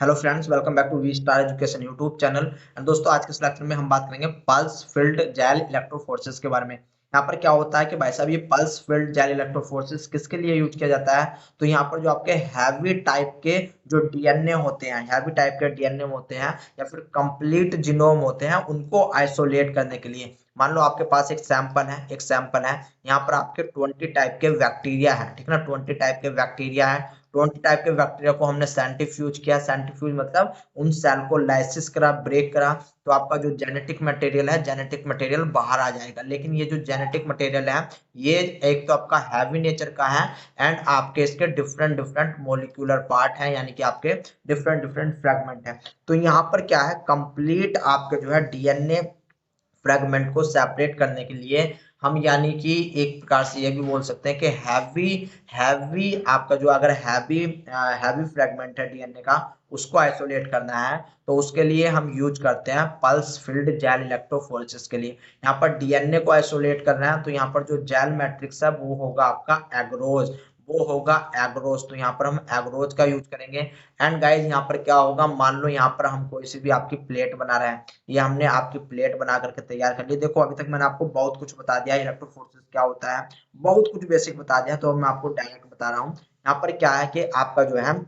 Hello friends, welcome back to V star education YouTube channel. And दोस्तों, आज के इस लेक्चर में हम बात करेंगे पल्स फील्ड जेल इलेक्ट्रोफोर्सेस के बारे में। यहाँ पर क्या होता है कि भाई साहब, ये पल्स फील्ड जेल इलेक्ट्रोफोर्सेस किसके लिए यूज किया जाता है? तो यहाँ पर जो आपके हैवी टाइप के जो डीएनए होते हैं, हैवी टाइप के डीएनए होते हैं या फिर कंप्लीट जीनोम होते हैं, उनको आइसोलेट करने के लिए। मान लो आपके पास एक सैंपल है यहाँ पर आपके 20 टाइप के बैक्टीरिया है, ठीक है ना। 20 टाइप के बैक्टीरिया है। 20 टाइप के बैक्टीरिया को हमने सेंट्रीफ्यूज किया। सेंट्रीफ्यूज मतलब उन सेल को लाइसिस करा, ब्रेक करा, तो आपका जो जेनेटिक मटेरियल है, जेनेटिक मटेरियल बाहर आ जाएगा। लेकिन ये जो जेनेटिक मटेरियल है, ये एक तो आपका हैवी नेचर का है एंड आपके इसके डिफरेंट डिफरेंट मोलिकुलर पार्ट है, यानी कि आपके डिफरेंट डिफरेंट फ्रेगमेंट है। तो यहाँ पर क्या है, कंप्लीट आपके जो है डीएनए फ्रेगमेंट को सेपरेट करने के लिए हम, यानी कि एक प्रकार से ये भी बोल सकते हैं कि हैवी हैवी आपका जो अगर हैवी हैवी फ्रेगमेंट है डीएनए का, उसको आइसोलेट करना है, तो उसके लिए हम यूज करते हैं पल्स फील्ड जेल इलेक्ट्रोफोरेसिस के लिए। यहाँ पर डीएनए को आइसोलेट करना है, तो यहाँ पर जो जेल मैट्रिक्स है वो होगा आपका एग्रोज, वो होगा एग्रोज। तो यहाँ पर हम एग्रोज का यूज करेंगे। एंड गाइज, यहाँ पर क्या होगा, मान लो यहाँ पर हम कोई सी भी आपकी प्लेट बना रहे हैं। ये हमने आपकी प्लेट बना करके तैयार कर ली। देखो, अभी तक मैंने आपको बहुत कुछ बता दिया इलेक्ट्रोफोर्सेस क्या होता है, बहुत कुछ बेसिक बता दिया। तो अब मैं आपको डायरेक्ट बता रहा हूँ। यहाँ पर क्या है कि आपका जो है,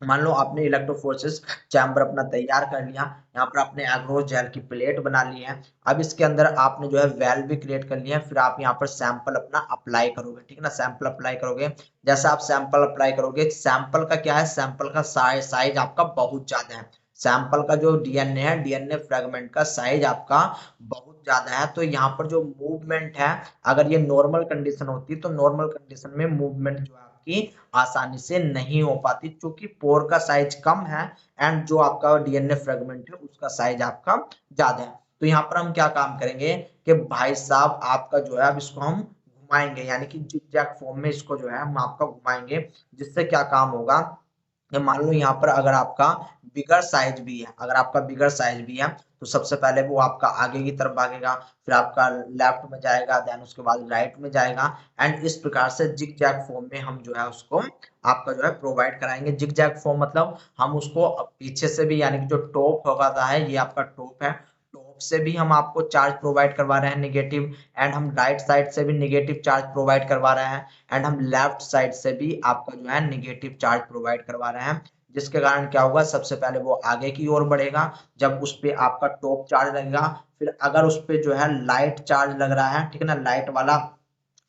मान लो आपने इलेक्ट्रोफोर्सेस चैम्बर अपना तैयार कर लिया। यहाँ पर आपने एग्रोस जेल की प्लेट बना ली है। अब इसके अंदर आपने जो है वेल भी क्रिएट कर लिया है। फिर आप यहाँ पर सैंपल अपना अप्लाई करोगे, ठीक है ना। सैंपल अप्लाई करोगे। जैसा आप सैंपल अप्लाई करोगे, सैंपल का क्या है, सैंपल का साइज आपका बहुत ज्यादा है। सैंपल का जो डीएनए है, डीएनए फ्रेगमेंट का साइज आपका बहुत ज्यादा है। तो यहाँ पर जो मूवमेंट है, अगर ये नॉर्मल कंडीशन होती तो नॉर्मल कंडीशन में मूवमेंट जो है आपकी आसानी से नहीं हो पाती, क्योंकि पोर का साइज कम है एंड जो आपका डीएनए फ्रेगमेंट है उसका साइज आपका ज्यादा है। तो यहाँ पर हम क्या काम करेंगे कि भाई साहब, आपका जो है अब इसको हम घुमाएंगे, यानी कि जिगजैग फॉर्म में इसको जो है हम आपका घुमाएंगे। जिससे क्या काम होगा, ये मान लो यहाँ पर अगर आपका बिगर साइज भी है, अगर आपका बिगर साइज भी है, तो सबसे पहले वो आपका आगे की तरफ भागेगा, फिर आपका लेफ्ट में जाएगा, देन उसके बाद राइट में जाएगा। एंड इस प्रकार से जिग जैग फॉर्म में हम जो है उसको आपका जो है प्रोवाइड कराएंगे। जिग जैग फॉर्म मतलब हम उसको पीछे से भी, यानी कि जो टॉप होगा है, ये आपका टॉप है, टॉप से भी हम आपको चार्ज प्रोवाइड करवा रहे हैं नेगेटिव। एंड हम राइट साइड से भी नेगेटिव चार्ज प्रोवाइड करवा रहे हैं। एंड हम लेफ्ट साइड से भी आपका जो है नेगेटिव चार्ज प्रोवाइड करवा रहे हैं। जिसके कारण क्या होगा, सबसे पहले वो आगे की ओर बढ़ेगा जब उस पे आपका टॉप चार्ज लगेगा। फिर अगर उस पे जो है लाइट चार्ज लग रहा है, ठीक है ना, लाइट वाला,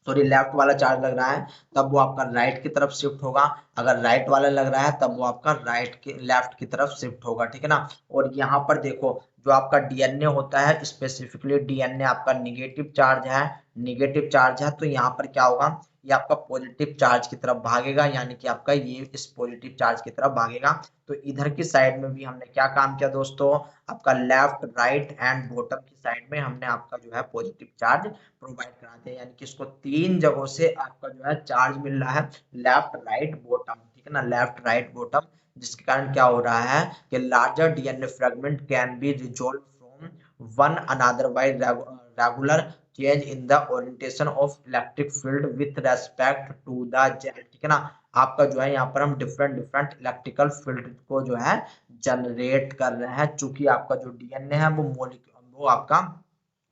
सॉरी लेफ्ट वाला चार्ज लग रहा है, तब वो आपका राइट की तरफ शिफ्ट होगा। अगर राइट वाला लग रहा है, तब वो आपका राइट के लेफ्ट की तरफ शिफ्ट होगा, ठीक है ना। और यहाँ पर देखो, जो आपका डीएनए होता है, स्पेसिफिकली डीएनए आपका निगेटिव चार्ज है, निगेटिव चार्ज है। तो यहाँ पर क्या होगा, ये आपका पॉजिटिव चार्ज की तरफ भागेगा, यानी कि आपका ये इस पॉजिटिव चार्ज की तरफ भागेगा। तो इधर की साइड में भी हमने क्या काम किया दोस्तों, आपका लेफ्ट राइट एंड बॉटम की साइड में हमने आपका जो है पॉजिटिव चार्ज प्रोवाइड कराते हैं। यानी कि इसको 3 जगहों से आपका जो है चार्ज मिल रहा है, लेफ्ट राइट बॉटम, ठीक है ना, लेफ्ट राइट बॉटम। जिसके कारण क्या हो रहा है कि larger DNA fragment can be resolve from one another by regular change in the orientation of electric field with respect to the gel, ठीक है ना। आपका जो है यहाँ पर हम डिफरेंट डिफरेंट इलेक्ट्रिकल फील्ड को जो है जनरेट कर रहे हैं, चूंकि आपका जो डीएनए है वो आपका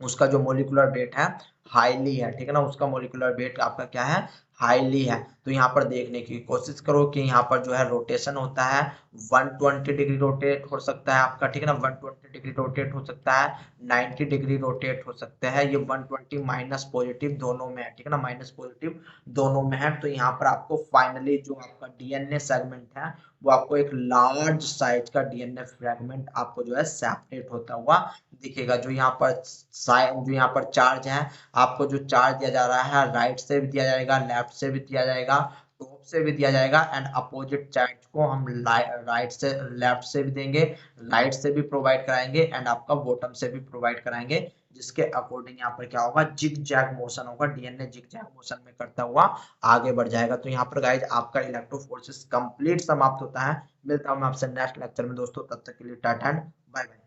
उसका जो मोलिकुलर वेट है हाईली है, ठीक है ना। उसका मोलिकुलर वेट आपका क्या है, हाईली है। तो यहाँ पर देखने की कोशिश करो कि यहाँ पर जो है रोटेशन होता है 120 डिग्री रोटेट हो सकता है आपका, ठीक है ना। 120 डिग्री रोटेट हो सकता है, 90 डिग्री रोटेट हो सकता है। ये 120 माइनस पॉजिटिव दोनों में है, ठीक है ना, माइनस पॉजिटिव दोनों में है। तो यहाँ पर आपको फाइनली जो आपका डीएनए सेगमेंट है, वो आपको एक लार्ज साइज का डीएनए फ्रेगमेंट आपको जो है सेपरेट होता हुआ दिखेगा। जो यहाँ पर चार्ज है, आपको जो चार्ज दिया जा रहा है, राइट से भी दिया जाएगा, लेफ्ट से भी दिया जाएगा, टॉप से भी दिया जाएगा। एंड अपोजिट चार्ज को हम राइट से, लेफ्ट से भी देंगे, राइट से भी प्रोवाइड कराएंगे एंड आपका बॉटम से भी प्रोवाइड कराएंगे। जिसके अकॉर्डिंग यहाँ पर क्या होगा, जिग जैग मोशन होगा, डीएनए जिग जैग मोशन में करता हुआ आगे बढ़ जाएगा। तो यहाँ पर गाइज आपका इलेक्ट्रोफोर्सिस कंप्लीट समाप्त होता है। मिलता हूँ मैं आपसे नेक्स्ट लेक्चर में दोस्तों, तब तक के लिए टाटा एंड बाय बाय।